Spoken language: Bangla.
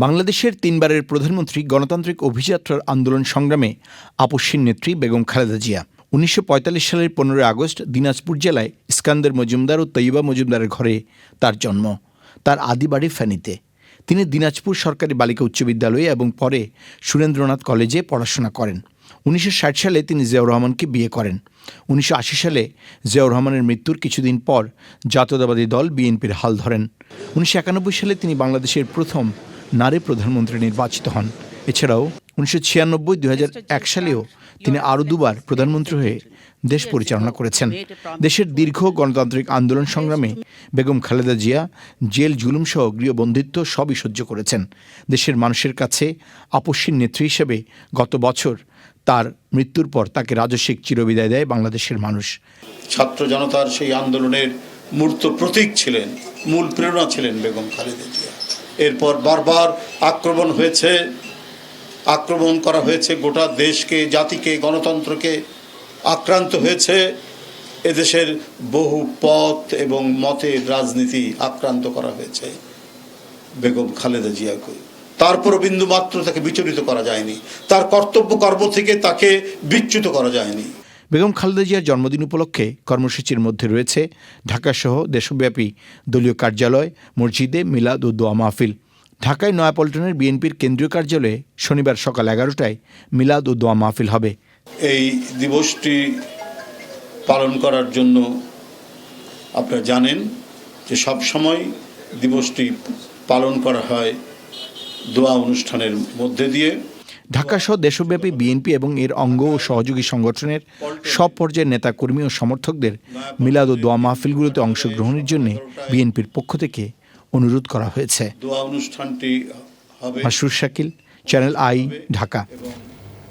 বাংলাদেশের তিনবারের প্রধানমন্ত্রী গণতান্ত্রিক অভিযাত্রার আন্দোলন সংগ্রামে আপসহীন নেত্রী বেগম খালেদা জিয়া। ১৯৪৫ সালের ১৫ আগস্ট দিনাজপুর জেলায় ইস্কান্দার মজুমদার ও তৈয়বা মজুমদারের ঘরে তার জন্ম। তার আদি বাড়ি ফেনীতে। তিনি দিনাজপুর সরকারি বালিকা উচ্চ বিদ্যালয়ে এবং পরে সুরেন্দ্রনাথ কলেজে পড়াশোনা করেন। ১৯৬০ সালে তিনি জিয়াউর রহমানকে বিয়ে করেন। ১৯৮০ সালে জিয়াউর রহমানের মৃত্যুর কিছুদিন পর জাতীয়তাবাদী দল বিএনপির হাল ধরেন। ১৯৯১ সালে তিনি বাংলাদেশের প্রথম নারী প্রধানমন্ত্রী নির্বাচিত হন। এছাড়াও ১৯৯৬-২০০১ সালেও তিনি আরও দুবার প্রধানমন্ত্রী হয়ে দেশ পরিচালনা করেছেন। দেশের দীর্ঘ গণতান্ত্রিক আন্দোলন সংগ্রামে বেগম খালেদা জিয়া জেল, জুলুমসহ গৃহবন্দিত্ব সবই সহ্য করেছেন। দেশের মানুষের কাছে আপসহীন নেত্রী হিসেবে গত বছর তার মৃত্যুর পর তাকে রাজস্বিক চিরবিদায় দেয় বাংলাদেশের মানুষ। ছাত্র জনতার সেই আন্দোলনের মূর্ত প্রতীক ছিলেন, মূল প্রেরণা ছিলেন বেগম খালেদা জিয়া। এরপর বারবার আক্রমণ করা হয়েছে গোটা দেশকে, জাতিকে, গণতন্ত্রকে আক্রান্ত হয়েছে। এদেশের বহু পথ এবং মতের রাজনীতি আক্রান্ত করা হয়েছে বেগম খালেদা জিয়াকে। তারপরও বিন্দু মাত্র তাকে বিচলিত করা যায়নি, তার কর্তব্য কর্ম থেকে তাকে বিচ্যুত করা যায়নি। বেগম খালেদা জিয়ার জন্মদিন উপলক্ষে কর্মসূচির মধ্যে রয়েছে ঢাকাসহ দেশব্যাপী দলীয় কার্যালয়, মসজিদে মিলাদ ও দোয়া মাহফিল। ঢাকায় নয়াপল্টনের বিএনপির কেন্দ্রীয় কার্যালয়ে শনিবার সকাল 11টায় মিলাদ ও দোয়া মাহফিল হবে। এই দিবসটি পালন করার জন্য আপনারা জানেন যে সবসময় দিবসটি পালন করা হয় দোয়া অনুষ্ঠানের মধ্যে দিয়ে। ঢাকাসহ দেশব্যাপী বিএনপি এবং এর অঙ্গ ও সহযোগী সংগঠনের সব পর্যায়ের নেতাকর্মী ও সমর্থকদের মিলাদ ও দোয়া মাহফিলগুলোতে অংশগ্রহণের জন্য বিএনপির পক্ষ থেকে অনুরোধ করা হয়েছে। দোয়া অনুষ্ঠানটি হবে। Masrur Shakil, channel I, Dhaka.